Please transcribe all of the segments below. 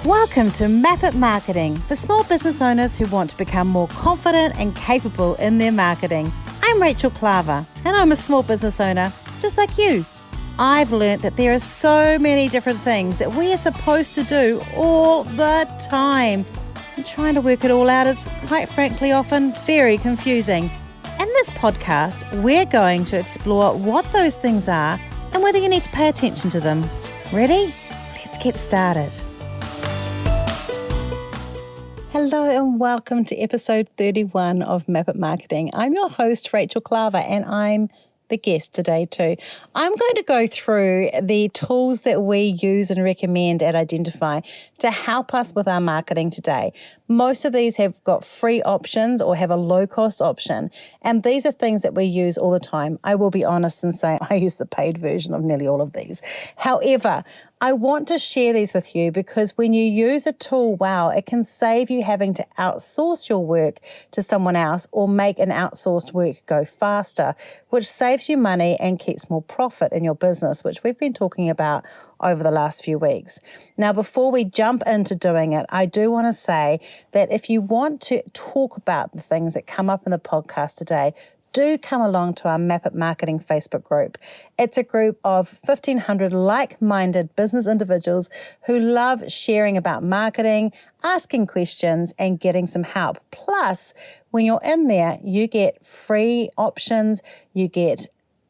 Welcome to Map It Marketing for small business owners who want to become more confident and capable in their marketing. I'm Rachel Klaver and I'm a small business owner just like you. I've learnt that there are so many different things that we are supposed to do all the time. And trying to work it all out is, quite frankly, often very confusing. In this podcast, we're going to explore what those things are and whether you need to pay attention to them. Ready? Let's get started. Hello and welcome to episode 31 of Map It Marketing. I'm your host, Rachel Klaver, and I'm the guest today too. I'm going to go through the tools that we use and recommend at Identify to help us with our marketing today. Most of these have got free options or have a low-cost option, and these are things that we use all the time. I will be honest and say I use the paid version of nearly all of these. However, I want to share these with you because when you use a tool well, it can save you having to outsource your work to someone else or make an outsourced work go faster, which saves you money and keeps more profit in your business, which we've been talking about over the last few weeks. Now, before we jump into doing it, I do want to say that if you want to talk about the things that come up in the podcast today, do come along to our Map It Marketing Facebook group. It's a group of 1,500 like-minded business individuals who love sharing about marketing, asking questions, and getting some help. Plus, when you're in there, you get free options, you get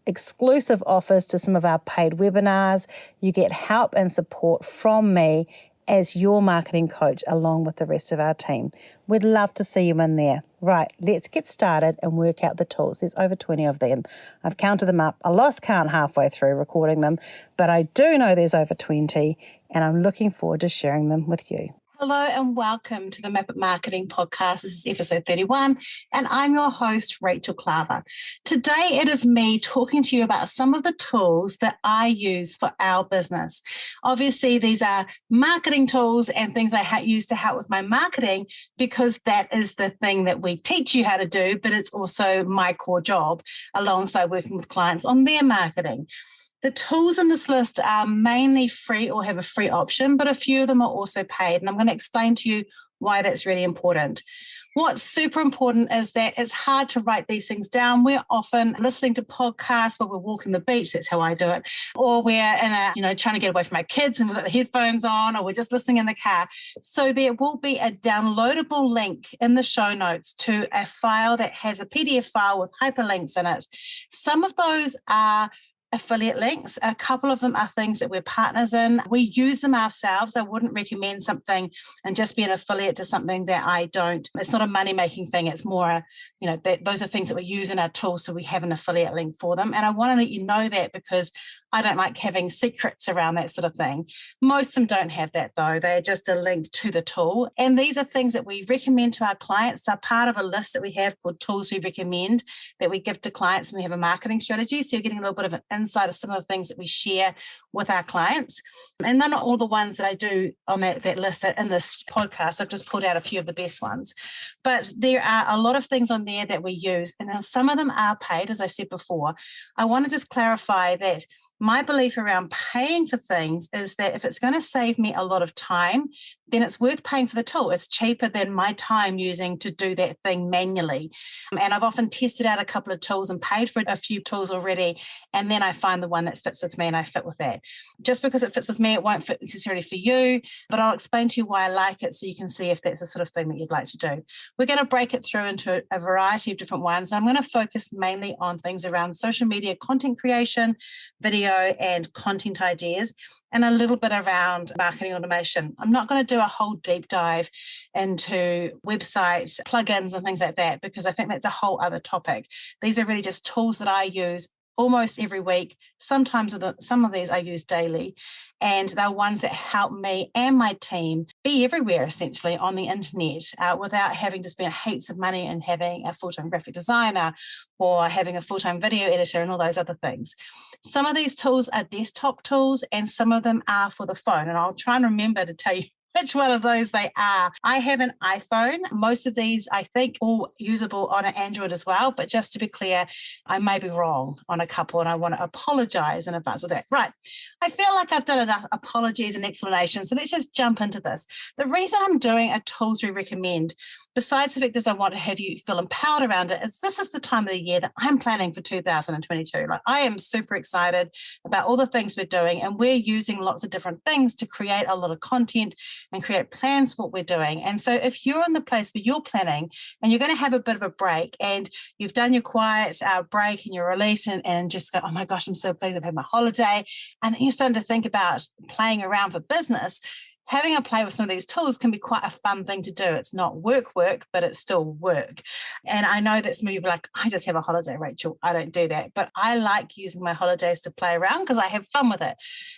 exclusive offers to some of our paid webinars, you get help and support from me as your marketing coach along with the rest of our team. We'd love to see you in there. Right, let's get started and work out the tools. There's over 20 of them. I've counted them up. I lost count halfway through recording them, but I do know there's over 20 and I'm looking forward to sharing them with you. Hello and welcome to the Map It Marketing podcast. This is episode 31 and I'm your host, Rachel Klaver. Today it is me talking to you about some of the tools that I use for our business. Obviously, these are marketing tools and things I use to help with my marketing because that is the thing that we teach you how to do, but it's also my core job alongside working with clients on their marketing. The tools in this list are mainly free or have a free option, but a few of them are also paid. And I'm going to explain to you why that's really important. What's super important is that it's hard to write these things down. We're often listening to podcasts while we're walking the beach. That's how I do it. Or we're trying to get away from our kids and we've got the headphones on, or we're just listening in the car. So there will be a downloadable link in the show notes to a file that has a PDF file with hyperlinks in it. Some of those are affiliate links. A couple of them are things that we're partners in. We use them ourselves. I wouldn't recommend something and just be an affiliate to something that I don't. It's not a money-making thing. It's more, those are things that we use in our tools, so we have an affiliate link for them. And I want to let you know that because I don't like having secrets around that sort of thing. Most of them don't have that though. They're just a link to the tool. And these are things that we recommend to our clients. They're part of a list that we have called tools we recommend that we give to clients when we have a marketing strategy. So you're getting a little bit of an insight of some of the things that we share with our clients. And they're not all the ones that I do on that list in this podcast. I've just pulled out a few of the best ones. But there are a lot of things on there that we use. And some of them are paid, as I said before. I want to just clarify that my belief around paying for things is that if it's going to save me a lot of time, then it's worth paying for the tool. It's cheaper than my time using to do that thing manually. And I've often tested out a couple of tools and paid for a few tools already. And then I find the one that fits with me and I fit with that. Just because it fits with me, it won't fit necessarily for you, but I'll explain to you why I like it so you can see if that's the sort of thing that you'd like to do. We're going to break it through into a variety of different ones. I'm going to focus mainly on things around social media content creation, video, and content ideas, and a little bit around marketing automation. I'm not going to do a whole deep dive into website plugins and things like that because I think that's a whole other topic. These are really just tools that I use almost every week. Sometimes some of these I use daily, and they're ones that help me and my team be everywhere essentially on the internet without having to spend heaps of money and having a full-time graphic designer or having a full-time video editor and all those other things. Some of these tools are desktop tools and some of them are for the phone, and I'll try and remember to tell you which one of those they are. I have an iPhone. Most of these, I think, all usable on an Android as well. But just to be clear, I may be wrong on a couple, and I want to apologize in advance of that. Right. I feel like I've done enough apologies and explanations, so let's just jump into this. The reason I'm doing a tools we recommend, besides the fact that I want to have you feel empowered around it, is this is the time of the year that I'm planning for 2022. Like, I am super excited about all the things we're doing, and we're using lots of different things to create a lot of content and create plans for what we're doing. And so if you're in the place where you're planning and you're going to have a bit of a break, and you've done your quiet break and your release, and just go, oh my gosh, I'm so pleased I've had my holiday, and then you're starting to think about playing around for business, having a play with some of these tools can be quite a fun thing to do. It's not work, but it's still work. And I know that some of you are like, I just have a holiday, Rachel. I don't do that. But I like using my holidays to play around because I have fun with it.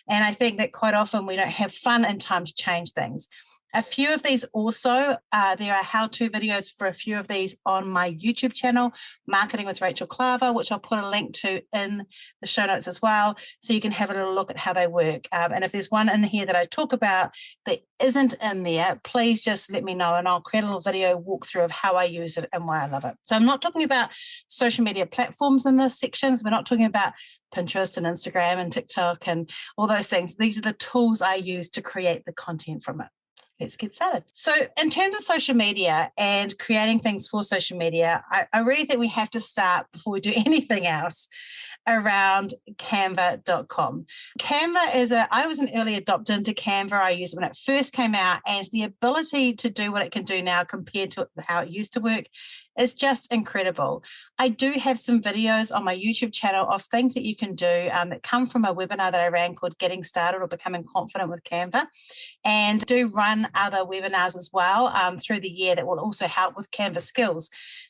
And I think that quite often we don't have fun in time to change things. A few of these also, there are how-to videos for a few of these on my YouTube channel, Marketing with Rachel Klaver, which I'll put a link to in the show notes as well, so you can have a little look at how they work. And if there's one in here that I talk about that isn't in there, please just let me know, and I'll create a little video walkthrough of how I use it and why I love it. So I'm not talking about social media platforms in this sections. We're not talking about Pinterest and Instagram and TikTok and all those things. These are the tools I use to create the content from it. Let's get started. So in terms of social media and creating things for social media, I really think we have to start before we do anything else around canva.com. Canva is I was an early adopter into Canva. I used it when it first came out, and the ability to do what it can do now compared to how it used to work is just incredible. I do have some videos on my YouTube channel of things that you can do that come from a webinar that I ran called Getting Started or Becoming Confident with Canva, and do run other webinars as well through the year that will also help with Canva skills.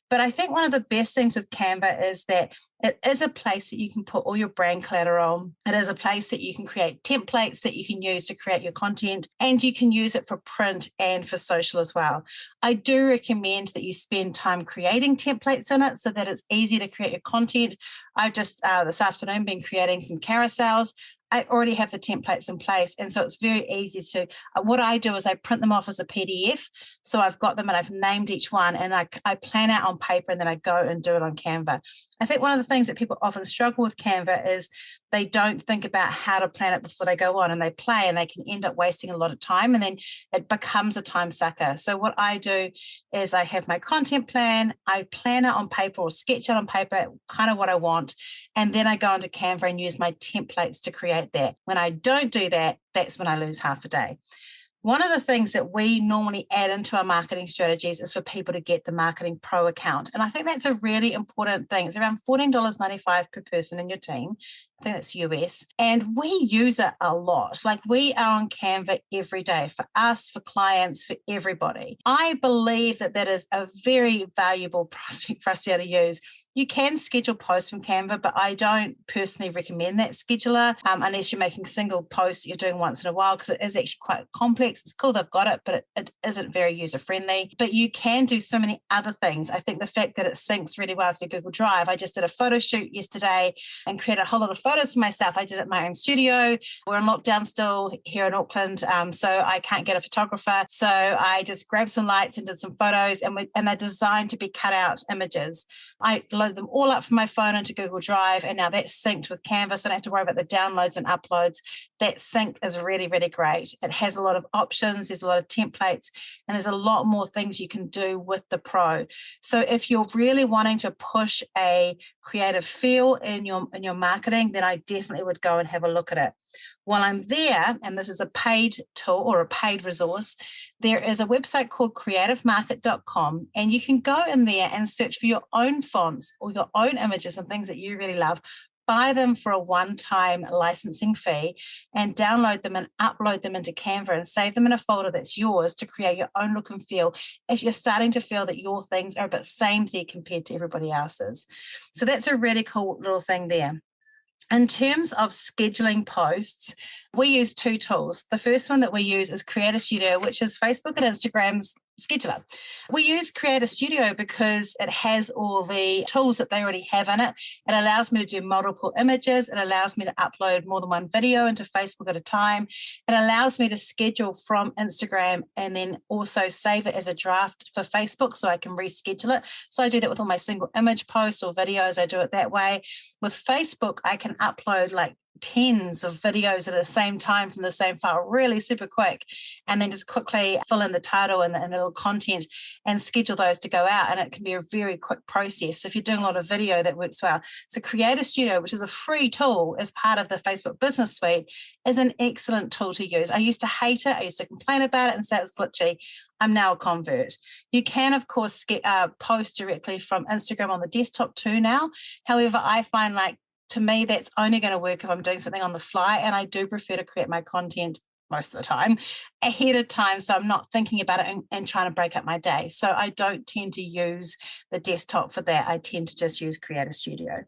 But I think one of the best things with Canva is that it is a place that you can put all your brand collateral. It is a place that you can create templates that you can use to create your content, and you can use it for print and for social as well. I do recommend that you spend time creating templates in it so that it's easy to create your content. I've just this afternoon been creating some carousels. I already have the templates in place. And so it's very easy to, what I do is I print them off as a PDF. So I've got them and I've named each one, and I plan out on paper, and then I go and do it on Canva. I think one of the things that people often struggle with Canva is they don't think about how to plan it before they go on, and they play, and they can end up wasting a lot of time, and then it becomes a time sucker. So what I do is I have my content plan, I plan it on paper or sketch it on paper, kind of what I want, and then I go into Canva and use my templates to create that. When I don't do that, that's when I lose half a day. One of the things that we normally add into our marketing strategies is for people to get the Marketing Pro account. And I think that's a really important thing. It's around $14.95 per person in your team. I think that's US. And we use it a lot. Like, we are on Canva every day for us, for clients, for everybody. I believe that that is a very valuable prospect for us to be able to use. You can schedule posts from Canva, but I don't personally recommend that scheduler unless you're making single posts that you're doing once in a while, because it is actually quite complex. It's cool they've got it, but it isn't very user-friendly. But you can do so many other things. I think the fact that it syncs really well through Google Drive. I just did a photo shoot yesterday and created a whole lot of photos for myself. I did it in my own studio. We're in lockdown still here in Auckland, so I can't get a photographer. So I just grabbed some lights and did some photos, and they're designed to be cut out images. I load them all up from my phone into Google Drive, and now that's synced with Canva, so I don't have to worry about the downloads and uploads. That sync is really, really great. It has a lot of options, there's a lot of templates, and there's a lot more things you can do with the Pro. So if you're really wanting to push a creative feel in your marketing, then I definitely would go and have a look at it. While I'm there, and this is a paid tool or a paid resource, there is a website called creativemarket.com, and you can go in there and search for your own fonts or your own images and things that you really love. Buy them for a one-time licensing fee and download them and upload them into Canva and save them in a folder that's yours to create your own look and feel if you're starting to feel that your things are a bit samey compared to everybody else's. So that's a really cool little thing there. In terms of scheduling posts, we use two tools. The first one that we use is Creator Studio, which is Facebook and Instagram's scheduler. We use Creator Studio because it has all the tools that they already have in it. It allows me to do multiple images. It allows me to upload more than one video into Facebook at a time. It allows me to schedule from Instagram and then also save it as a draft for Facebook so I can reschedule it. So I do that with all my single image posts or videos. I do it that way. With Facebook, I can upload like tens of videos at the same time from the same file really super quick, and then just quickly fill in the title and the little content and schedule those to go out, and it can be a very quick process. So if you're doing a lot of video, that works well. So Creator Studio, which is a free tool as part of the Facebook Business Suite, is an excellent tool to use. I used to hate it. I used to complain about it and say it was glitchy. I'm now a convert. You can, of course, post directly from Instagram on the desktop too now. However, I find to me, that's only going to work if I'm doing something on the fly, and I do prefer to create my content most of the time ahead of time, so I'm not thinking about it and trying to break up my day. So I don't tend to use the desktop for that. I tend to just use Creator Studio.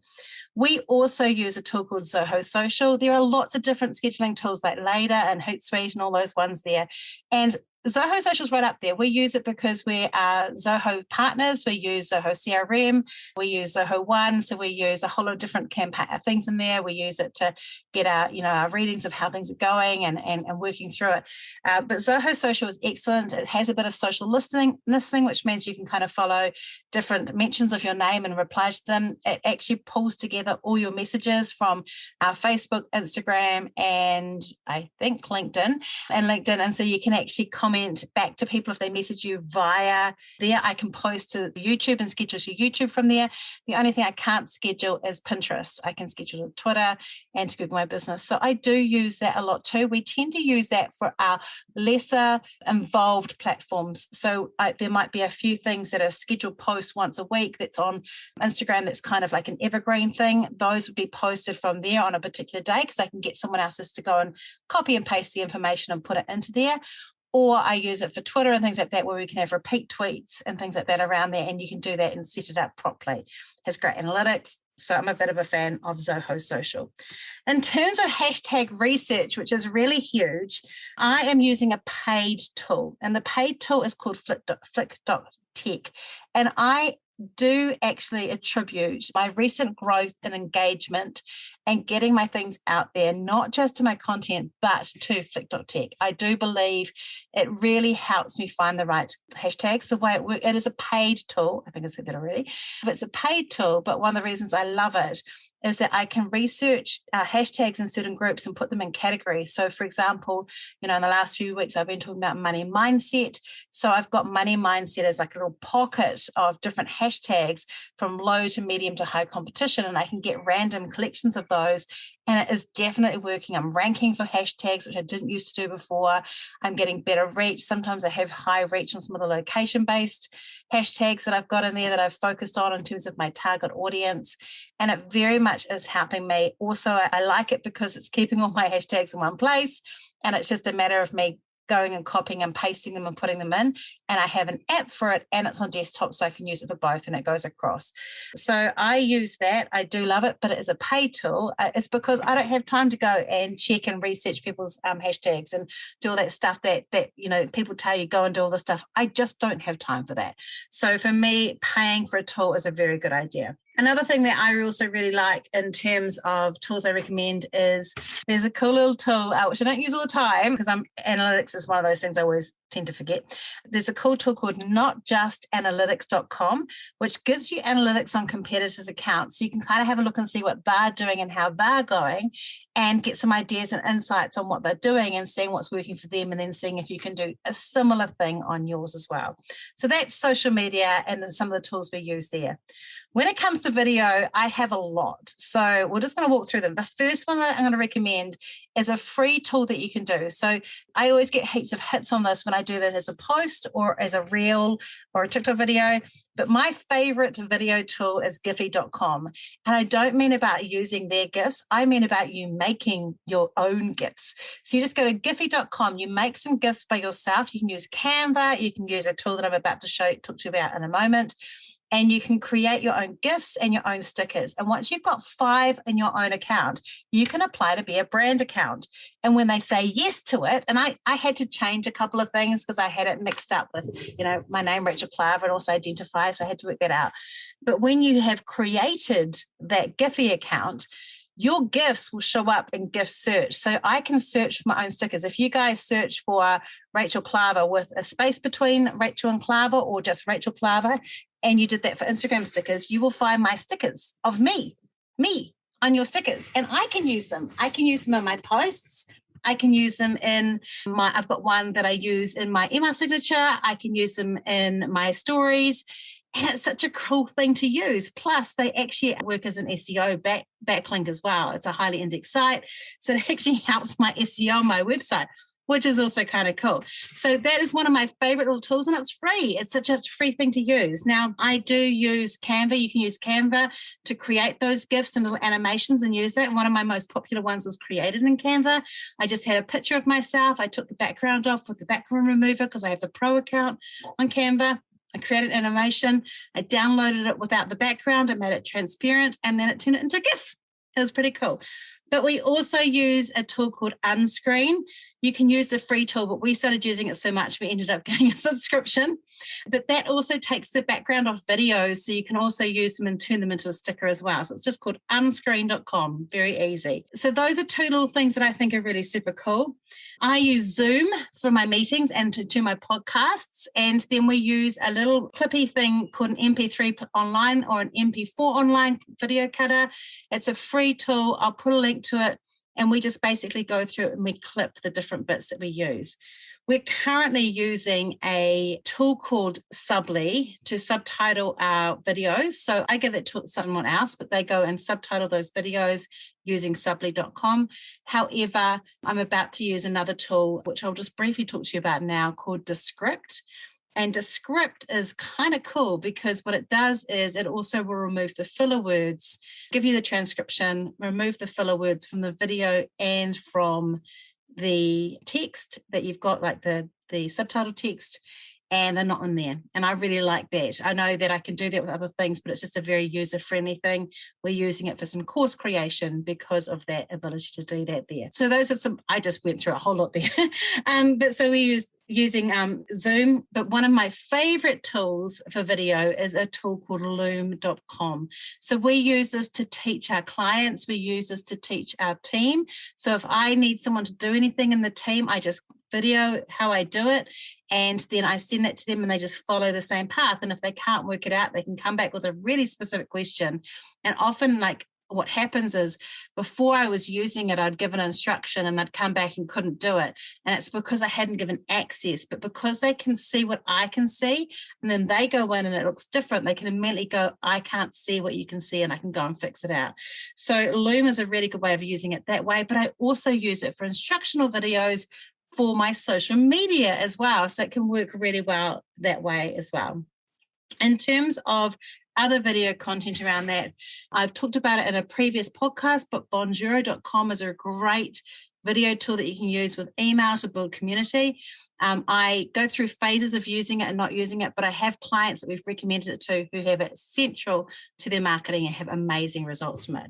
We also use a tool called Zoho Social. There are lots of different scheduling tools like Later and Hootsuite and all those ones there. And Zoho Social is right up there. We use it because we are Zoho partners. We use Zoho CRM. We use Zoho One. So we use a whole lot of different campaign things in there. We use it to get our readings of how things are going and working through it. But Zoho Social is excellent. It has a bit of social listening, which means you can kind of follow different mentions of your name and reply to them. It actually pulls together all your messages from Facebook, Instagram, and I think LinkedIn. And so you can actually comment back to people if they message you via there. I can post to YouTube and schedule to YouTube from there. The only thing I can't schedule is Pinterest. I can schedule to Twitter and to Google My Business. So I do use that a lot too. We tend to use that for our lesser involved platforms. So there might be a few things that are scheduled posts once a week that's on Instagram that's kind of like an evergreen thing. Those would be posted from there on a particular day because I can get someone else's to go and copy and paste the information and put it into there. Or I use it for Twitter and things like that, where we can have repeat tweets and things like that around there, and you can do that and set it up properly. It has great analytics. So I'm a bit of a fan of Zoho Social. In terms of hashtag research, which is really huge, I am using a paid tool, and the paid tool is called Flick.tech. And I do actually attribute my recent growth and engagement and getting my things out there, not just to my content, but to Flick.tech. I do believe it really helps me find the right hashtags. The way it works, it is a paid tool. I think I said that already. It's a paid tool, but one of the reasons I love it is that I can research hashtags in certain groups and put them in categories. So for example, in the last few weeks, I've been talking about money mindset. So I've got money mindset as like a little pocket of different hashtags from low to medium to high competition. And I can get random collections of those. And it is definitely working. I'm ranking for hashtags, which I didn't used to do before. I'm getting better reach. Sometimes I have high reach on some of the location-based hashtags that I've got in there that I've focused on in terms of my target audience. And it very much is helping me. Also, I like it because it's keeping all my hashtags in one place. And it's just a matter of me going and copying and pasting them and putting them in. And I have an app for it, and it's on desktop, so I can use it for both, and it goes across. So I use that. I do love it, but it is a paid tool. It's because I don't have time to go and check and research people's hashtags and do all that stuff that people tell you go and do all this stuff. I just don't have time for that. So for me, paying for a tool is a very good idea. Another thing that I also really like in terms of tools I recommend is there's a cool little tool, which I don't use all the time because analytics is one of those things I always tend to forget. There's a cool tool called notjustanalytics.com, which gives you analytics on competitors' accounts. So you can kind of have a look and see what they're doing and how they're going and get some ideas and insights on what they're doing and seeing what's working for them, and then seeing if you can do a similar thing on yours as well. So that's social media and some of the tools we use there. When it comes to video, I have a lot. So we're just going to walk through them. The first one that I'm going to recommend is a free tool that you can do. So I always get heaps of hits on this when I do this as a post or as a reel or a TikTok video. But my favorite video tool is Giphy.com. And I don't mean about using their GIFs. I mean about you making your own GIFs. So you just go to Giphy.com. You make some GIFs by yourself. You can use Canva. You can use a tool that I'm about to talk to you about in a moment. and you can create your own GIFs and your own stickers. And once you've got 5 in your own account, you can apply to be a brand account. And when they say yes to it, and I had to change a couple of things because I had it mixed up with, my name, Rachel Klaver, and also identify, so I had to work that out. But when you have created that Giphy account, your GIFs will show up in GIF search. So I can search for my own stickers. If you guys search for Rachel Klaver with a space between Rachel and Klaver, or just Rachel Klaver, and you did that for Instagram stickers, you will find my stickers of me on your stickers. And I can use them. I can use them in my posts. I can use them I've got one that I use in my email signature. I can use them in my stories. And it's such a cool thing to use. Plus, they actually work as an SEO backlink as well. It's a highly indexed site. So it actually helps my SEO on my website, which is also kind of cool. So that is one of my favorite little tools, and it's free. It's such a free thing to use. Now, I do use Canva. You can use Canva to create those GIFs and little animations and use it. And one of my most popular ones was created in Canva. I just had a picture of myself. I took the background off with the background remover because I have the pro account on Canva. I created an animation. I downloaded it without the background. I made it transparent, and then it turned it into a GIF. It was pretty cool. But we also use a tool called Unscreen. You can use the free tool, but we started using it so much we ended up getting a subscription. But that also takes the background off videos, so you can also use them and turn them into a sticker as well. So it's just called unscreen.com. Very easy. So those are 2 little things that I think are really super cool. I use Zoom for my meetings and to do my podcasts. And then we use a little clippy thing called an MP3 online or an MP4 online video cutter. It's a free tool. I'll put a link to it. And we just basically go through and we clip the different bits that we use. We're currently using a tool called Subly to subtitle our videos. So I give it to someone else, but they go and subtitle those videos using subly.com. However, I'm about to use another tool, which I'll just briefly talk to you about now, called Descript. And Descript is kind of cool because what it does is it also will remove the filler words, give you the transcription, remove the filler words from the video and from the text that you've got, like the subtitle text, and they're not in there. And I really like that. I know that I can do that with other things, but it's just a very user-friendly thing. We're using it for some course creation because of that ability to do that there. So those are some, I just went through a whole lot there. But so we using Zoom, but one of my favorite tools for video is a tool called loom.com. So we use this to teach our clients. We use this to teach our team. So if I need someone to do anything in the team, I just video how I do it, and then I send that to them and they just follow the same path. And if they can't work it out, they can come back with a really specific question. And often, like, what happens is before I was using it, I'd give an instruction and they'd come back and couldn't do it. And it's because I hadn't given access, but because they can see what I can see, and then they go in and it looks different, they can immediately go, I can't see what you can see, and I can go and fix it out. So Loom is a really good way of using it that way, but I also use it for instructional videos for my social media as well. So it can work really well that way as well. In terms of other video content around that, I've talked about it in a previous podcast, but bonjuro.com is a great video tool that you can use with email to build community. I go through phases of using it and not using it, but I have clients that we've recommended it to who have it central to their marketing and have amazing results from it.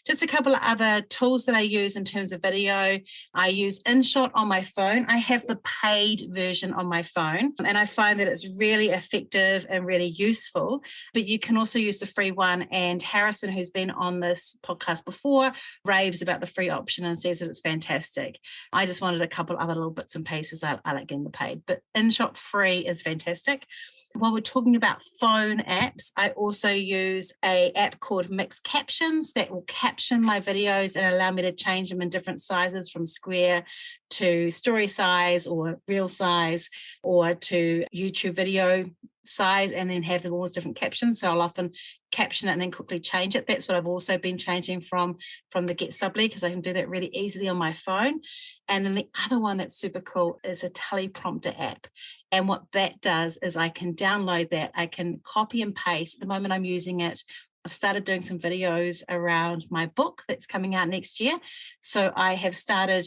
Just a couple of other tools that I use in terms of video. I use InShot on my phone. I have the paid version on my phone, and I find that it's really effective and really useful, but you can also use the free one. And Harrison, who's been on this podcast before, raves about the free option and says that it's fantastic. I just wanted a couple other little bits and pieces. I like getting the paid, but InShot free is fantastic. While we're talking about phone apps, I also use an app called Mixed Captions that will caption my videos and allow me to change them in different sizes, from square to story size or real size, or to YouTube video size, and then have them all as different captions. So I'll often caption it and then quickly change it. That's what I've also been changing from the Get Subly, because I can do that really easily on my phone. And then the other one that's super cool is a teleprompter app. And what that does is I can download that. I can copy and paste. At the moment I'm using it, I've started doing some videos around my book that's coming out next year. So I have started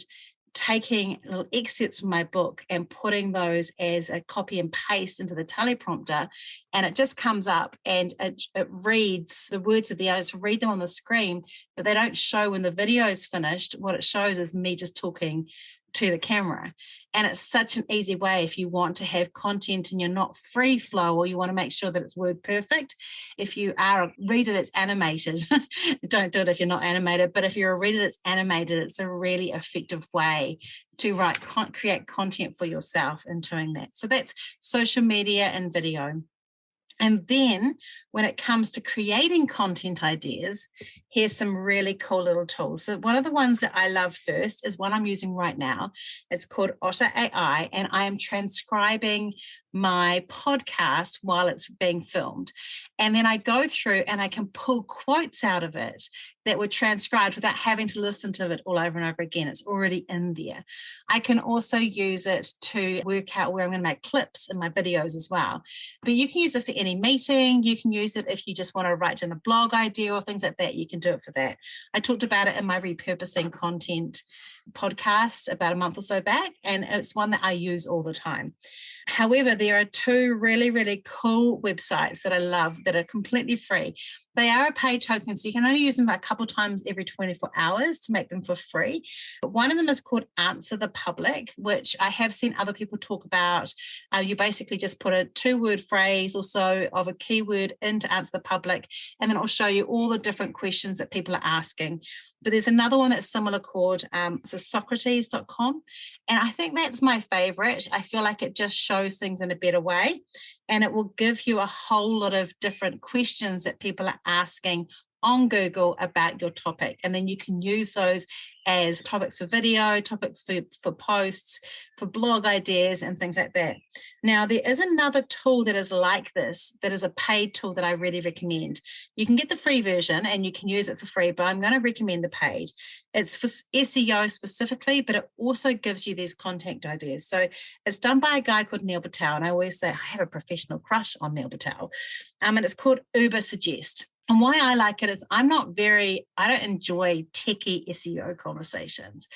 taking little excerpts from my book and putting those as a copy and paste into the teleprompter, and it just comes up and it reads the words of the artist, read them on the screen, but they don't show when the video is finished. What it shows is me just talking to the camera. And it's such an easy way if you want to have content and you're not free flow, or you want to make sure that it's word perfect. If you are a reader that's animated, don't do it if you're not animated, but if you're a reader that's animated, it's a really effective way to create content for yourself in doing that. So that's social media and video. And then when it comes to creating content ideas, here's some really cool little tools. So one of the ones that I love first is one I'm using right now. It's called Otter AI, and I am transcribing my podcast while it's being filmed. And then I go through and I can pull quotes out of it that were transcribed without having to listen to it all over and over again. It's already in there. I can also use it to work out where I'm going to make clips in my videos as well. But you can use it for any meeting. You can use it if you just want to write down a blog idea or things like that. You can do it for that. I talked about it in my repurposing content podcast about a month or so back, and it's one that I use all the time. However, there are two really, really cool websites that I love that are completely free. They are a paid token, so you can only use them a couple times every 24 hours to make them for free. But one of them is called Answer the Public, which I have seen other people talk about. You basically just put a 2-word phrase or so of a keyword into Answer the Public, and then it'll show you all the different questions that people are asking. But there's another one that's similar called it's a Socrates.com. And I think that's my favorite. I feel like it just shows things in a better way. And it will give you a whole lot of different questions that people are asking on Google about your topic. And then you can use those as topics for video, topics for posts, for blog ideas and things like that. Now, there is another tool that is like this, that is a paid tool that I really recommend. You can get the free version and you can use it for free, but I'm going to recommend the paid. It's for SEO specifically, but it also gives you these contact ideas. So it's done by a guy called Neil Patel. And I always say I have a professional crush on Neil Patel. And it's called Ubersuggest. And why I like it is I don't enjoy techie SEO conversations.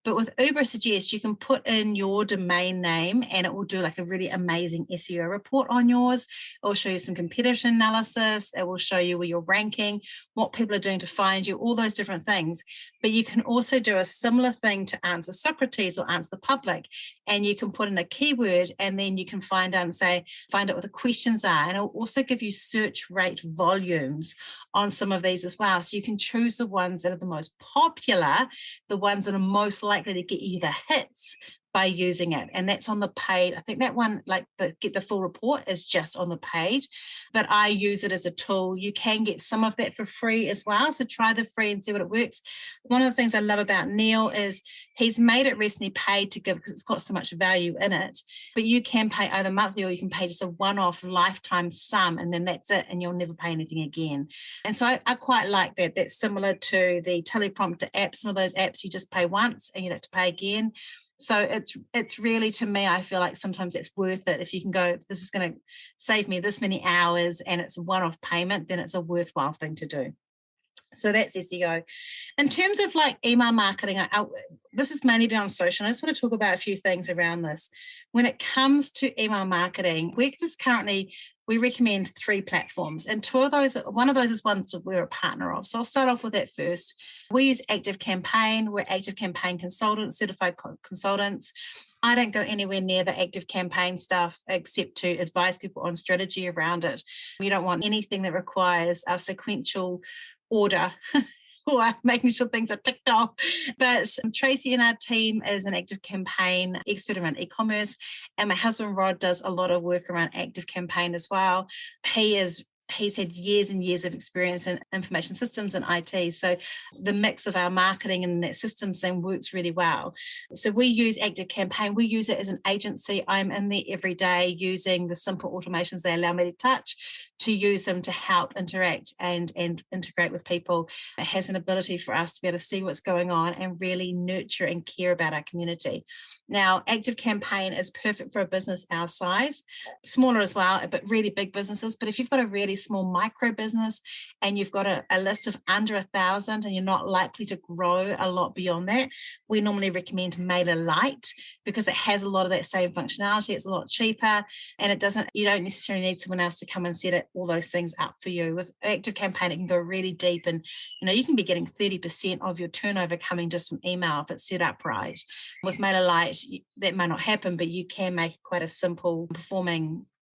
But with Ubersuggest, you can put in your domain name and it will do like a really amazing SEO report on yours. It will show you some competitor analysis. It will show you where you're ranking, what people are doing to find you, all those different things. But you can also do a similar thing to Answer Socrates or Answer the Public. And you can put in a keyword and then you can find out what the questions are. And it'll also give you search rate volumes on some of these as well. So you can choose the ones that are the most popular, the ones that are most likely to get you the hits by using it. And that's on the paid. I think that one, like get the full report, is just on the paid, but I use it as a tool. You can get some of that for free as well. So try the free and see what it works. One of the things I love about Neil is he's made it recently paid to give because it's got so much value in it, but you can pay either monthly or you can pay just a one-off lifetime sum and then that's it and you'll never pay anything again. And so I quite like that. That's similar to the teleprompter app. Some of those apps you just pay once and you don't have to pay again. So it's really, to me, I feel like sometimes it's worth it. If you can go, this is going to save me this many hours and it's a one-off payment, then it's a worthwhile thing to do. So that's SEO. In terms of like email marketing, this is mainly been on social. I just want to talk about a few things around this. When it comes to email marketing, we recommend 3 platforms, and one of those is one that we're a partner of. So I'll start off with that first. We use ActiveCampaign. We're ActiveCampaign consultants, certified consultants. I don't go anywhere near the ActiveCampaign stuff except to advise people on strategy around it. We don't want anything that requires a sequential order or making sure things are ticked off. But Tracy in our team is an ActiveCampaign expert around e-commerce, and my husband Rod does a lot of work around ActiveCampaign as well. He's had years and years of experience in information systems and IT. So the mix of our marketing and that systems thing works really well. So we use ActiveCampaign. We use it as an agency. I'm in there every day using the simple automations they allow me to touch, to use them to help interact and integrate with people. It has an ability for us to be able to see what's going on and really nurture and care about our community. Now, ActiveCampaign is perfect for a business our size, smaller as well, but really big businesses. But if you've got a really really small micro business and you've got a list of under 1,000 and you're not likely to grow a lot beyond that, we normally recommend MailerLite because it has a lot of that same functionality. It's a lot cheaper and you don't necessarily need someone else to come and set all those things up for you. With ActiveCampaign, it can go really deep and you can be getting 30% of your turnover coming just from email if it's set up right. With MailerLite, that may not happen, but you can make quite a simple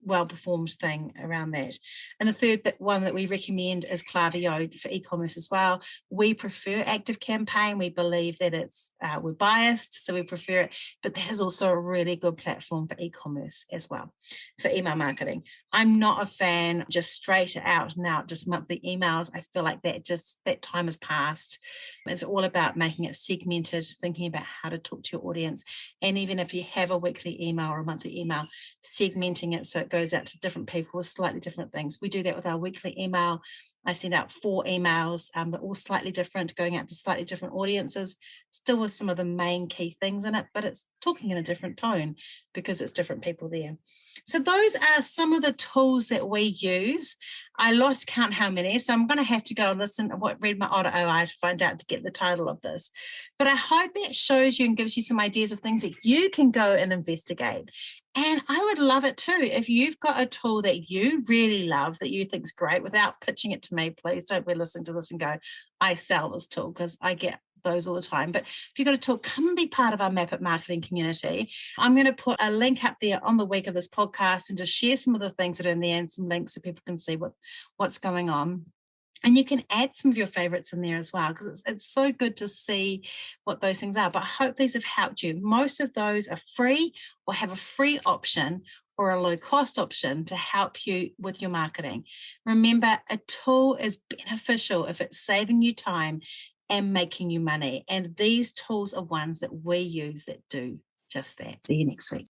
well-performed thing around that. And the third one that we recommend is Klaver for e-commerce as well. We prefer ActiveCampaign. We believe that we're biased, so we prefer it, but that is also a really good platform for e-commerce as well, for email marketing. I'm not a fan just straight out now, just monthly emails. I feel like that time has passed. It's all about making it segmented, thinking about how to talk to your audience. And even if you have a weekly email or a monthly email, segmenting it so it goes out to different people with slightly different things. We do that with our weekly email. I send out 4 emails, they're all slightly different, going out to slightly different audiences, still with some of the main key things in it, but it's talking in a different tone because it's different people there. So those are some of the tools that we use. I lost count how many, so I'm going to have to go and read my Auto AI to find out to get the title of this. But I hope that shows you and gives you some ideas of things that you can go and investigate. And I would love it too. If you've got a tool that you really love, that you think is great, without pitching it to me, please don't be listening to this and go, I sell this tool, because I get those all the time. But if you've got a tool, come and be part of our Map It Marketing community. I'm going to put a link up there on the week of this podcast and just share some of the things that are in there and some links so people can see what's going on. And you can add some of your favorites in there as well, because it's so good to see what those things are. But I hope these have helped you. Most of those are free or have a free option or a low-cost option to help you with your marketing. Remember, a tool is beneficial if it's saving you time and making you money. And these tools are ones that we use that do just that. See you next week.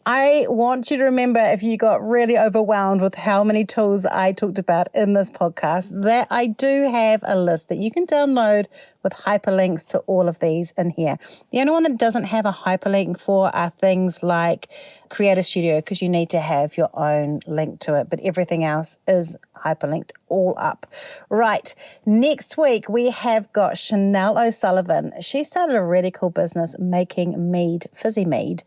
I want you to remember, if you got really overwhelmed with how many tools I talked about in this podcast, that I do have a list that you can download with hyperlinks to all of these in here. The only one that doesn't have a hyperlink for are things like Creator Studio, because you need to have your own link to it, but everything else is hyperlinked all up. Right, next week we have got Chanel O'Sullivan. She started a really cool business making mead, fizzy mead,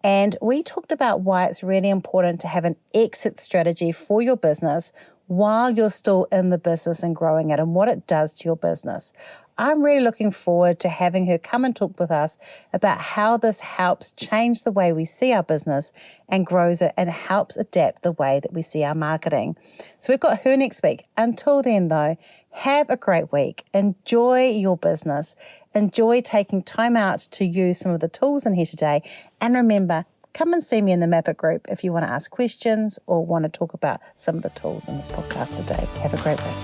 and we talked about why it's really important to have an exit strategy for your business while you're still in the business and growing it, and what it does to your business. I'm really looking forward to having her come and talk with us about how this helps change the way we see our business and grows it, and helps adapt the way that we see our marketing. So we've got her next week. Until then, though, have a great week. Enjoy your business. Enjoy taking time out to use some of the tools in here today. And remember, come and see me in the Map It group if you want to ask questions or want to talk about some of the tools in this podcast today. Have a great week.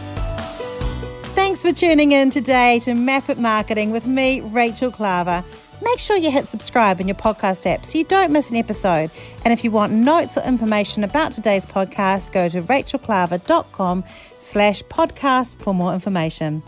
Thanks for tuning in today to Map It Marketing with me, Rachel Klaver. Make sure you hit subscribe in your podcast app so you don't miss an episode. And if you want notes or information about today's podcast, go to rachelklaver.com/podcast for more information.